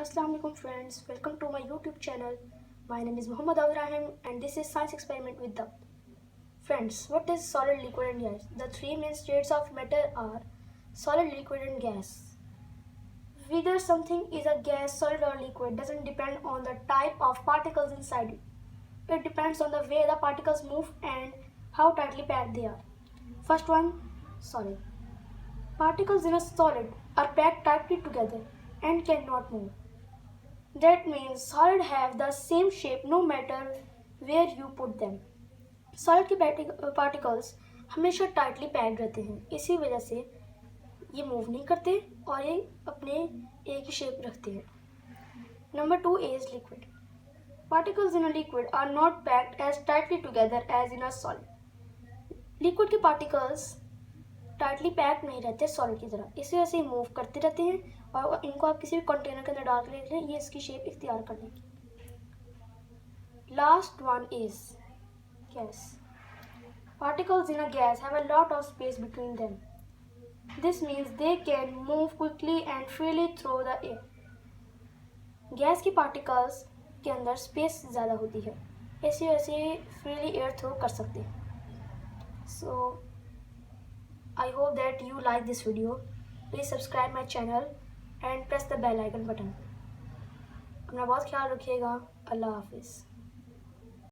Assalamu alaikum friends, welcome to my YouTube channel. My name is Dawood and this is Science Experiment with Dawood. Friends, what is solid, liquid and gas? The three main states of matter are solid, liquid and gas. Whether something is a gas, solid or liquid doesn't depend on the type of particles inside it. It depends on the way the particles move and how tightly packed they are. First one, solid. Particles in a solid are packed tightly together and cannot move. That means solid have the same shape no matter where you put them. Solid के particles हमेशा tightly packed रहते हैं, इसी वजह से ये move नहीं करते और ये अपने एक ही शेप रखते हैं. Number 2 is liquid. Particles in a liquid are not packed as tightly together as in a solid. Liquid के पार्टिकल्स टाइटली पैक नहीं रहते सॉलिड की तरह, इस वजह से मूव करते रहते हैं और इनको आप किसी भी कंटेनर के अंदर डाल के देख लें, ये इसकी शेप इख्तियार कर लेंगे. Last one is gas. Particles in a gas have a lot of space between them. This means they can move quickly and freely through the air. Gas की पार्टिकल्स के अंदर स्पेस ज़्यादा होती है, इसी वजह से फ्रीली एयर थ्रो कर सकते हैं. So I hope that you like this video. Please subscribe my channel and press the bell icon button. अपना बहुत ख्याल रखिएगा. अल्लाह हाफिज़.